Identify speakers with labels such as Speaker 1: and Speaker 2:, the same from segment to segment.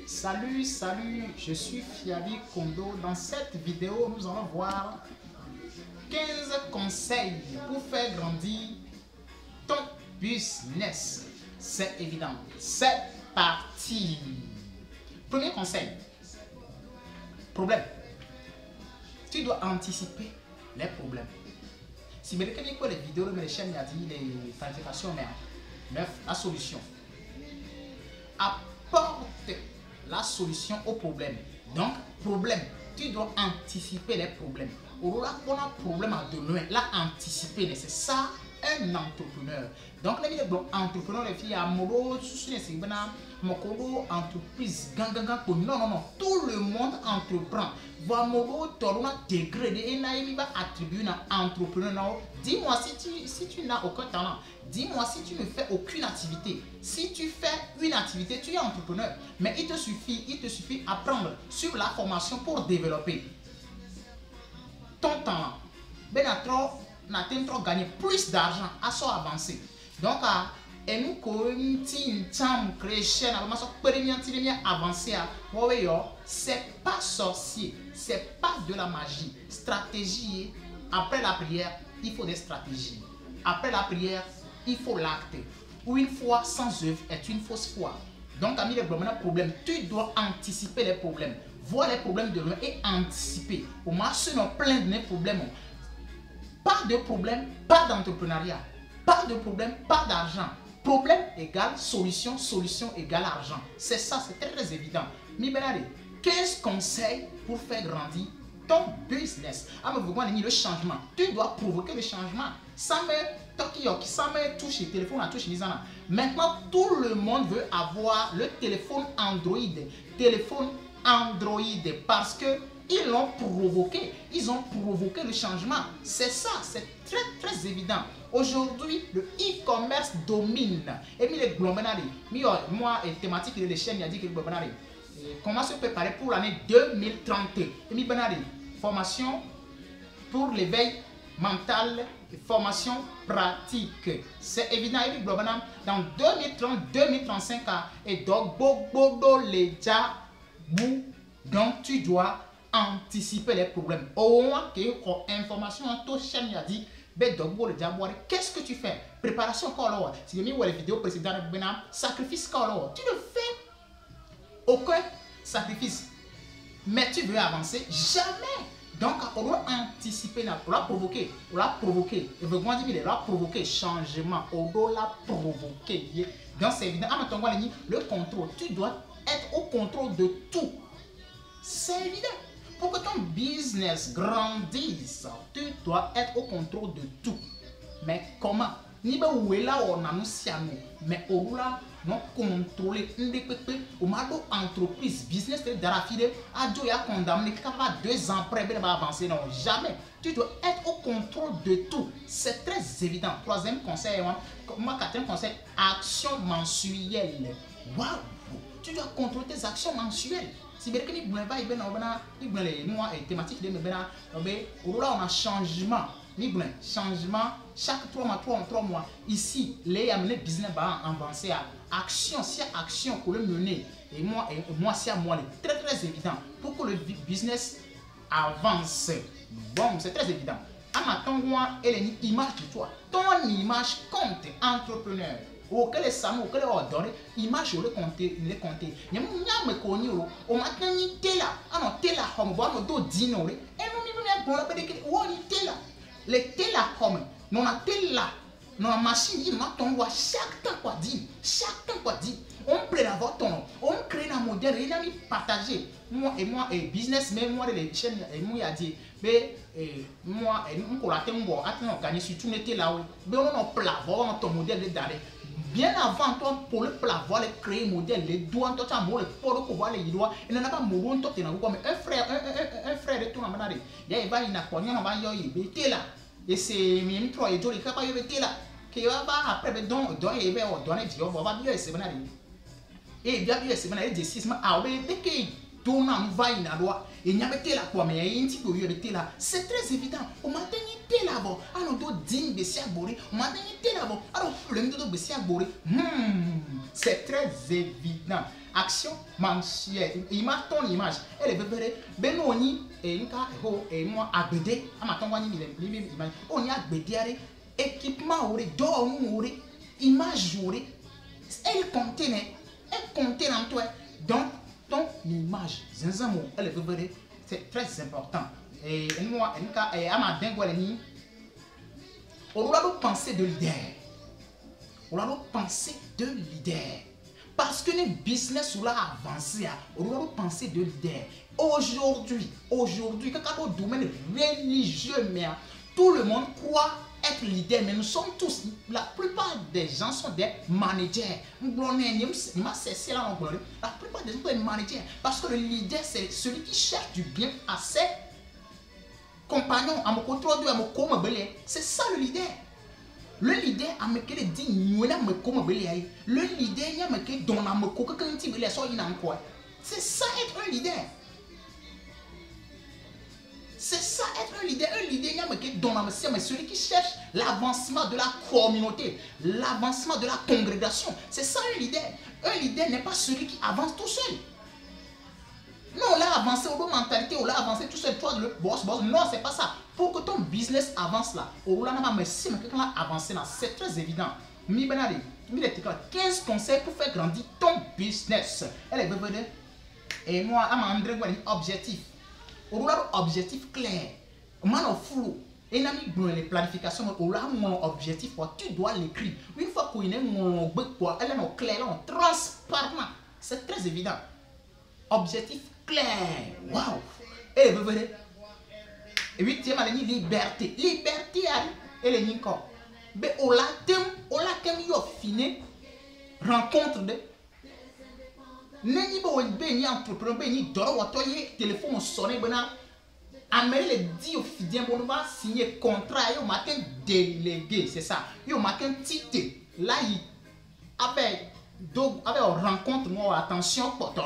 Speaker 1: Salut, je suis Fiali Kondo. Dans cette vidéo, nous allons voir 15 conseils pour faire grandir ton business. C'est évident. C'est parti. Premier conseil. Problème. Tu dois anticiper les problèmes. Si vous regardez les vidéos, les chaînes, il y a dit les planifications, mais la solution. Apporte la solution au problème. Donc, problème, tu dois anticiper les problèmes. On a un problème à de loin, là, anticiper, c'est ça un entrepreneur. Donc, les entrepreneurs, les filles, entreprise, non, tout le monde entreprend. Dis-moi si tu n'as aucun talent. Dis-moi si tu ne fais aucune activité. Si tu fais une activité, tu es entrepreneur. Mais il te suffit d'apprendre sur la formation pour développer ton talent. On a gagné plus d'argent à son avancé. Donc, c'est pas sorcier, c'est pas de la magie. Stratégie, après la prière, il faut des stratégies. Après la prière, il faut l'acte. Ou une foi sans œuvre est une fausse foi. Donc, ami les problèmes, tu dois anticiper les problèmes. Voir les problèmes de loin et anticiper. Au moins, ce sont plein de problèmes. Pas de problème, pas d'entrepreneuriat. Pas de problème, pas d'argent. Problème égale solution, solution égale argent. C'est ça, c'est très évident. Mi benari, 15 conseils pour faire grandir ton business. Le changement. Tu dois provoquer le changement. Sans me toucher téléphone à toucher. Maintenant, tout le monde veut avoir le téléphone Android. Téléphone Android parce que ils l'ont provoqué. Ils ont provoqué le changement. C'est ça, c'est très évident. Aujourd'hui, le e-commerce domine. Et les moi, thématique de l'échelle, il a dit que comment se préparer pour l'année 2030. Et formation pour l'éveil mental et formation pratique. C'est évident. Dans 2030-2035, et donc, donc tu dois anticiper les problèmes. Au moins que information en toute chaîne a dit qu'est-ce que tu fais? Préparation encore. Si vous avez vu les vidéos précédentes, sacrifice encore. Tu ne fais aucun sacrifice. Mais tu veux avancer? Jamais. Donc, on doit anticiper, on doit provoquer. Et vous dire, il doit provoquer changement. On doit la provoquer. Donc, c'est évident. Le contrôle. Tu dois être au contrôle de tout. C'est évident. Pour que ton business grandisse, tu dois être au contrôle de tout. Mais comment? Ni ba wela on annonce mais au là non contrôler au malo entreprise business de darafide adio ya condamné capable 2 ans après ben va avancer non jamais. Tu dois être au contrôle de tout. C'est très évident. Troisième conseil, moi quatrième conseil, action mensuelle. Waouh! Tu dois contrôler tes actions mensuelles. Si vous avez thématique de on a changement. Changement chaque 3 mois. Ici, les business va avancer à action, si action pour le mener. Et moi, c'est à moi. Très évident. Pour que le business avance. Bon, c'est très évident. Elle est une image de toi. Ton image compte, entrepreneur. Auquel samu auquel ordonne image le compter les compter nyam ko ni o matin ni tela ano tela home bo no do dino re e no mi me bon la bedeke wo ni tela le tela home non a tela non a machine il ma ton wa chaque temps quoi dit on peut avoir ton on crée un modèle il a mis partager moi et business même moi les chaînes et moi a dit mais moi et on la tembo attends gagner sur tout n'était là mais on a plat voir ton modèle d'aller. Bien avant toi pour le plat, voir créer modèle, les doigts, toi tu as le port pour voir les doigts, il n'en a pas mouru, toi tu es mais un frère de tout le monde, il va y avoir on va y aller là, et c'est même 3 et 2 les capables de là, qui va après don et va donner du on va bien c'est bon et bien c'est bon des 6 mois ah ben dès que ton nom va y avoir et n'y a pas là quoi mais il y a un petit peu de là c'est très évident au matin il là bas alors do digne de s'y abonner au matin il là bas alors le monde de s'y abonner C'est très évident. Action mensuelle. Image, ton image. Elle est bébé. Benoni, et moi, agbede. On y a agbede. Équipement, d'or, image, elle contient en toi. Donc, ton image, elle est bébé. C'est très important. Et moi, à ma dingue, on doit penser de leader. On doit penser de leader. Parce que le business ou là avancé, on doit penser de leader. Aujourd'hui, quand on domaine religieux, mais tout le monde croit être leader, mais nous sommes tous, la plupart des gens sont des managers. La plupart des gens sont des managers. Parce que le leader, c'est celui qui cherche du bien à ses compagnons, à mon côté, à mon côté. C'est ça le leader. Le leader a me dit le leader il a me dit donne à me c'est ça être un leader. C'est ça être un leader. Un leader il a me dit donne à me mais celui qui cherche l'avancement de la communauté, l'avancement de la congrégation. C'est ça un leader. Un leader n'est pas celui qui avance tout seul. Non, on l'a avancé, on a mentalité, on l'a avancé tout seul, toi le boss. Non, c'est pas ça. Pour que ton business avance là, on l'a avancé là, c'est très évident. 15 conseils pour faire grandir ton business. Elle est bébé. Et moi, à André, objectif. On a un objectif clair. On a un flou. Et on a mis les planifications, on a un objectif, tu dois l'écrire. Une fois qu'on est elle est clair, transparent. C'est très évident. Objectif clair. Waouh. Et vous verrez. Et huitième, elle dit liberté. Liberté, elle est ni encore. Mais on l'a fini. Rencontre de. N'est-ce pas entrepreneur, ni d'or, téléphone sonné, Amérique les dit au fidèle, on va signer contrat, et au matin délégué, c'est ça. Et au matin titre. Là, il avait rencontre, moi, attention, poton.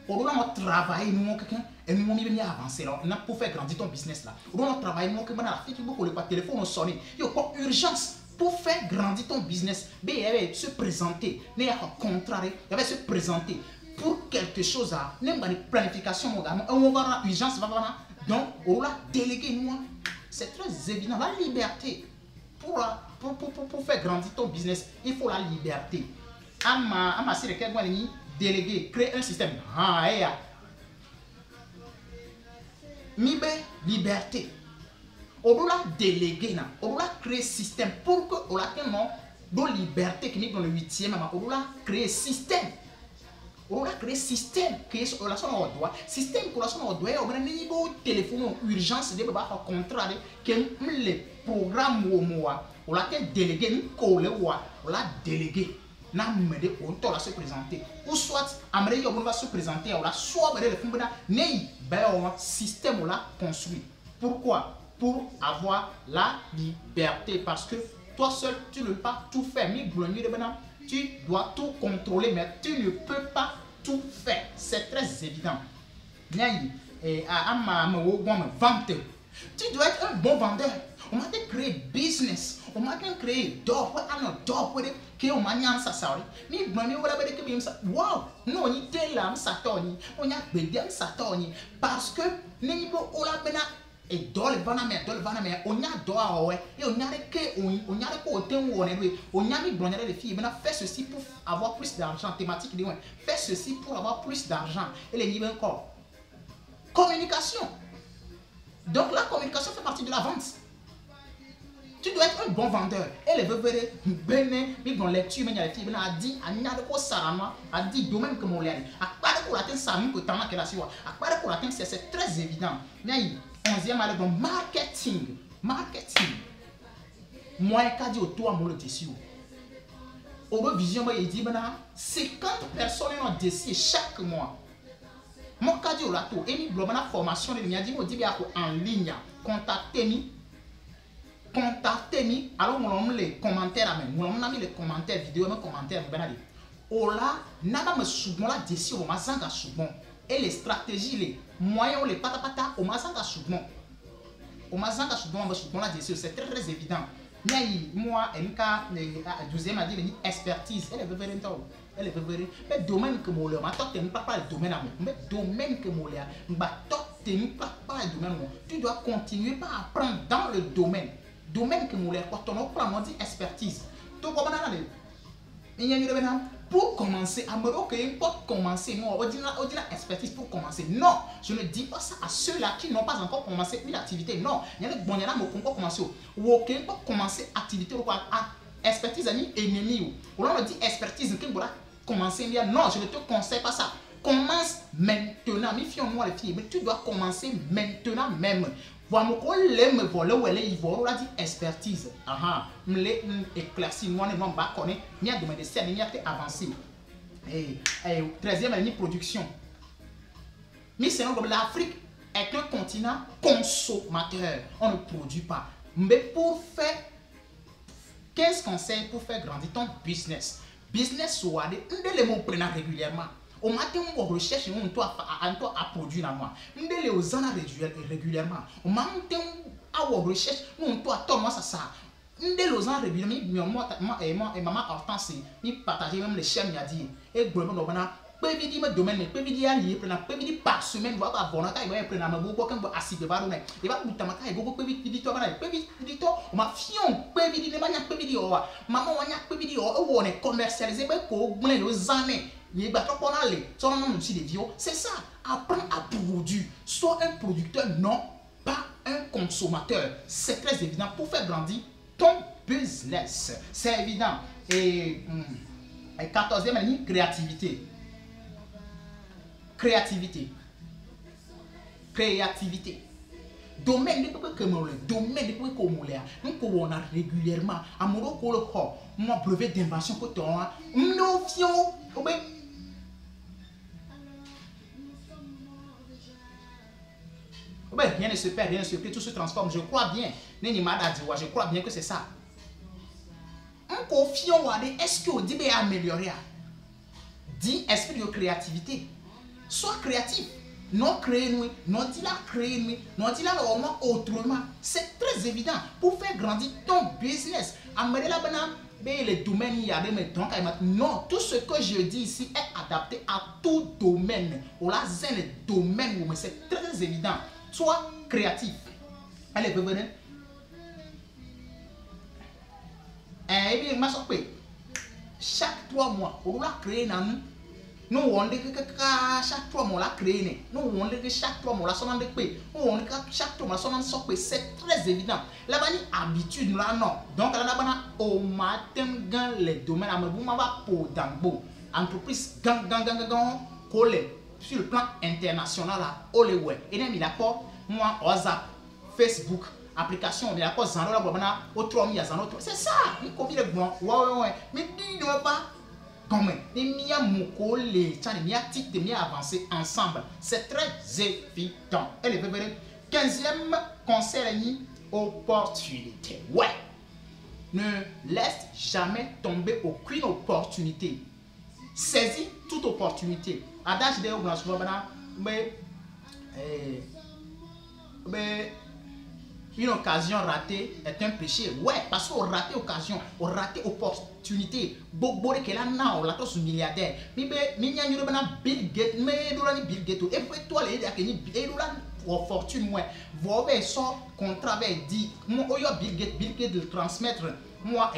Speaker 1: On doit travailler, nous, quelqu'un, et nous, on va avancer là. On a pour faire grandir ton business là. On doit travailler, nous, quelqu'un, la fille qui veut le téléphone sonné. Il y a pas urgence pour faire grandir ton business. Il y avait se présenter, il y avait contrat, il y avait se présenter pour quelque chose à, même dans les planifications, on va avoir urgence, donc on l'a délégué, nous. C'est très évident. La liberté pour faire grandir ton business, il faut la liberté. À ma série, déléguer, créer un système. Liberté. On doit déléguer, on doit créer un système pour que on la liberté qui est dans le 8e, on doit créer un système. On doit créer un système qui est relation au droit. Système qui est relation au droit, on a un niveau téléphone urgence de contrat que les programmes on l'a délégué, on l'a délégué. On doit se présenter. Ou soit, on va se présenter, soit un système on l'a construit. Pourquoi? Pour avoir la liberté. Parce que toi seul, tu ne peux pas tout faire. Tu dois tout contrôler, mais tu ne peux pas tout faire. C'est très évident. Tu dois être un bon vendeur. On m'a créé business. On m'a créé d'or. Que on m'a ça ça. Mais wow, non, on était là, on a bédé parce que niveau on l'a bena et dans le vanamé, on a d'or et on a que on a côté où on a mis blonde les filles. Maintenant, fais ceci pour avoir plus d'argent. Thématique, fais ceci pour avoir plus d'argent. Et les niveaux encore. Communication. Donc la communication fait partie de la vente. Tu dois être un bon vendeur. Et les bébés, ils dans lecture, mais les filles, a dit, a dit, domaine que mon lien. À part pour l'atteindre, ça me coûte tant que la suite. À part pour l'atteindre, c'est très évident. Mais 11e année dans marketing. Marketing. Moi, je dis au toit, mon le dessus. Au vision, il dit, 50 personnes ont décidé chaque mois. Mon cas dit au lato, et nous avons formation, il dit en ligne, contactez-nous, alors on a mis les commentaires, on a mis les commentaires vidéo, les commentaires, on a n'a me souvent la décision, on m'a zanga souvent, et les stratégies, les moyens, les patapata, on m'a zanga souvent, on m'a zanga souvent, la décision, c'est très évident. Moi, elle a 12e a dit expertise, elle est Elle est vraie. Mais domaine que moi, ma toi, tu n'aimes pas le domaine à moi. Mais domaine que moi, toi, tu n'aimes pas le domaine à moi. Tu dois continuer par apprendre dans le domaine. Domaine que moi, quand on apprend, on dit expertise. Tu comprends? Pour commencer, à me ok, pour commencer, moi, on dit expertise pour commencer. Non, je ne dis pas ça à ceux-là qui n'ont pas encore commencé une activité. Non, il y a des bons, il y en a qui ont commencé. Ok, pour commencer activité, expertise, ennemi. Ou on dit expertise, qui va commencer. Non, je ne te conseille pas ça. Commence maintenant. Mes filles, moi, les filles, mais tu dois commencer maintenant même. Voilà, me voler où elle est, il va dit expertise. Aha, me les éclairci, moi, ne m'en bats connaître, mais à demander si elle est avancée. Et 13e année production. Mais c'est l'Afrique est un continent consommateur. On ne produit pas. Mais pour faire 15 conseils pour faire grandir ton business. Business soit des mots prenant régulièrement. Au matin, on recherche, on doit produire dans moi. On doit les en régulièrement. Au matin, on recherche, on doit tomber ça. On doit les en régulièrement. Moi et maman Hortense, ils partagent même les chaînes, il a dit. Et globalement, on a peu de dire domaine, mais peu de dire lié, peu de dire par semaine, voir pas bon, il va prendre un beaucoup quand assis de varone. Il va bout tamaka et beaucoup peu de dire toi, peu de dire toi, ma fion, peu de dire maniaque, peu de dire maman, on a peu de dire on est commercialisé, mais pour blé les années. C'est ça, apprends à produire. Sois un producteur, non pas un consommateur. C'est très évident pour faire grandir ton business. C'est évident. Et 14e année, créativité. Créativité. Créativité. Domaine de quoi que moi, domaine de quoi que moi, nous on a régulièrement, à mon rôle, moi brevet d'invention que toi, nous fions, rien ne se perd, rien ne se perd, tout se transforme. Je crois bien. Je crois bien que c'est ça. Un confiant, est-ce que vous dites améliorer? Dis esprit de créativité. Sois créatif. Non créer nous, non dit là créer nous, non dit là autrement. C'est très évident pour faire grandir ton business. Les domaines, il y a des donc non, tout ce que je dis ici est adapté à tout domaine. Ou là, c'est le domaine, mais c'est très évident. Sois créatif. Allez, venez. Et bien, chaque 3 mois, on va créer un. Nous, on dit que chaque 3 mois, on l'a créé. Nous, on dit que chaque 3 mois, on l'a créé. Nous, on dit que chaque 3 mois, on l'a créé. C'est très évident. Là-bas, il y a habitude, là, non. Donc, là-bas, au matin, les domaines, on va pour Dambo. Entreprise, sur le plan international, et même, il a pas, moi, WhatsApp, Facebook, application, il a pas, c'est ça. Il combien de blancs. Ouais. Mais tu ne vas pas. Comme les avancer ensemble. C'est très évident. Elle est 15e conseil, opportunité. Ouais. Ne laisse jamais tomber aucune opportunité. Saisis toute opportunité. Adage de une occasion ratée est un péché. Ouais, parce qu'on rate occasion, on rate opportunité. Bobo de là, on l'a tous milliardaire. Mais il y a Bill Gates, mais Bill Gates. Et puis toi, les gars, pour fortune, moi, vous avez son contrat dit, moi, Bill Gates de transmettre. Moi,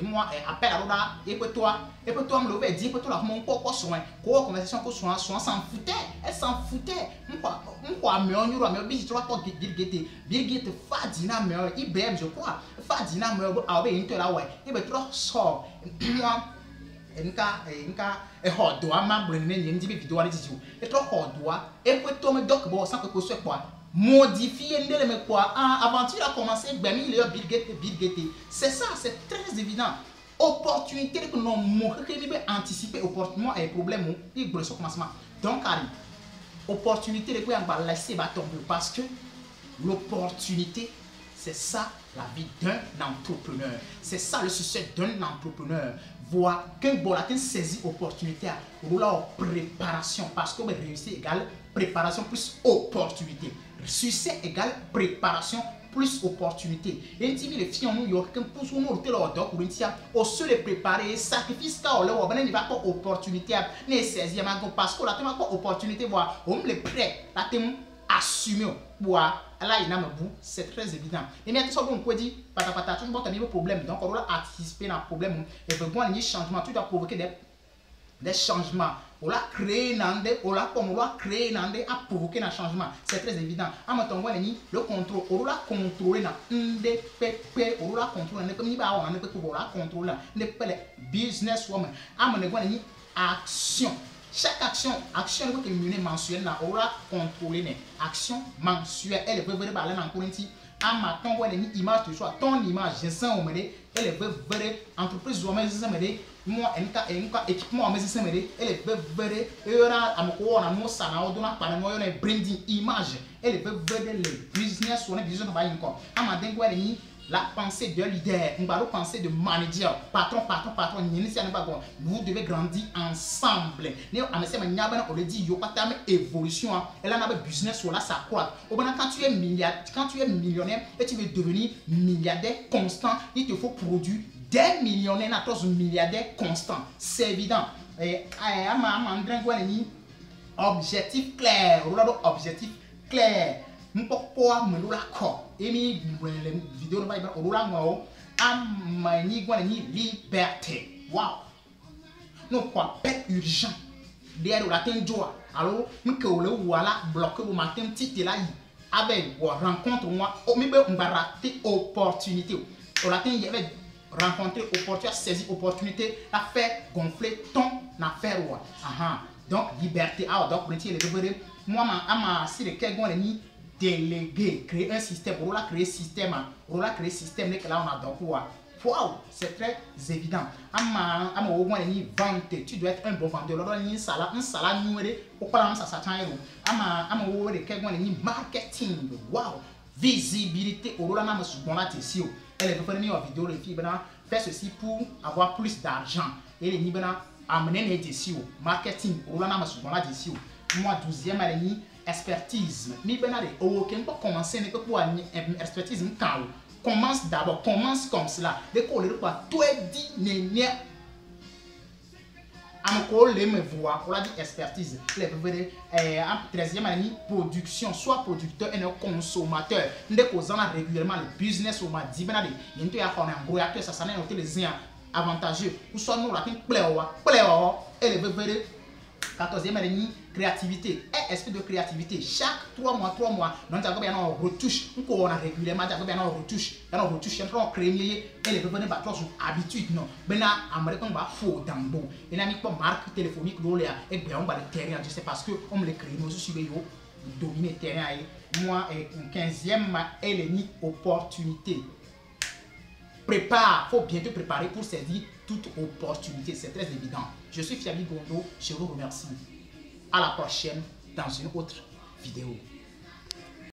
Speaker 1: moi, appel à et puis toi, me l'avais dit, puis toi, mon corps soin, conversation que soin, s'en foutait, elle s'en foutait. Moi, mais Bill Gates, Fadina, IBM, je crois, Fadina, ouais, et bien, toi, sort, moi, modifier aventure a commencé Bill Gates. C'est ça, c'est très évident. Opportunité que nous anticiper opportunément et problème au commencement. Donc, opportunité de laisser tomber parce que l'opportunité, c'est ça la vie d'un entrepreneur. C'est ça le succès d'un entrepreneur. Voir qu'un bon saisit opportunité pour la préparation parce que réussite égale préparation plus opportunité. Succès égale préparation plus d'opportunités. Et tu les filles en New York, quand pour nous hôtel au doc, on se les préparer, sacrifice car on ne va pas opportunité à ne saisir parce que là tu n'as pas opportunité voir, on les prêt, là tu assumer boire là il n'a pas bout, c'est très évident. Et maintenant ça on peut dire patapata tu as un problème donc on doit anticiper un problème et pour voir les changements tu dois provoquer des changements. On l'a créé on l'a créé à provoquer un changement. C'est très évident. En même temps, le contrôle, on l'a contrôlé dans NDPP, on l'a contrôlé comme il va on l'a contrôlé dans business woman. En même temps, action. Chaque action qui est menée mensuelle, on l'a contrôlé. Action mensuelle, elle est vraie balance en Corinthie. En matin, on a une image de soi, ton image, je sens au mêlé, elle est vraie entreprise, moi, moi équipement mais c'est elle est vraie era amoko na mo sana o dona pa no yo na branding image elle est vraie le business on est business ba encore ama dengo elle ni la pensée de leader on va penser de manager patron ni si ba bon vous devez grandir ensemble ne amese ma nyaba on le dit yo pas évolution elle a business là ça croît au bon quand tu es millionnaire et tu veux devenir milliardaire constant il te faut produire des millionnaires, 14 milliardaires constants. C'est évident. Objectif clair. Objectif clair. Pourquoi me l'accord? Et mes vidéos, liberté. Wow. Nous quoi? Pète urgent. Derrière la tête joie. Alors, nous que le voilà bloqué au matin, petit là. Avec rencontre moi, on va rater opportunité. Au latin, il y avait rencontrer opportunité, saisir opportunité, la faire gonfler ton affaire. Donc, liberté. Alors, donc, moi, si les quelqu'un est délégué, créer un système, on va créer système, là, on a donc, wow, c'est très évident. Vente, tu dois être un bon vendeur. Un salaire numérique, pourquoi ça s'attend? Marketing, wow, visibilité, on a elle est venue en vidéo les filles faire ceci pour avoir plus d'argent et les filles amener les décisions marketing on a souvent la décision moi 12e année expertise mi benade OK on peut commencer ne peut pour expertise quand commence d'abord commence comme cela dès qu'on le pas tout est dit néné encore les me voir on a dit expertise les veut en 13e année production soit producteur et consommateur dès qu'on a régulièrement le business au m'a dit benade il y a un gros acteur ça n'est pas les avantageux ou soit nous la player et les veut 14e année créativité et esprit de créativité chaque 3 mois nous avons bien on retouche on a régulièrement bien on retouche on crée et les venir battre sur habitude non bena américain va faux dambo et n'a mis pas marque téléphonique là et bien on va le terrain je sais parce que on me le crée nous sur yo dominer terrain moi 15e elle est ni opportunité prépare faut bien te préparer pour saisir toute opportunité c'est très évident. Je suis Fiabi Gondo, je vous remercie. À la prochaine dans une autre vidéo.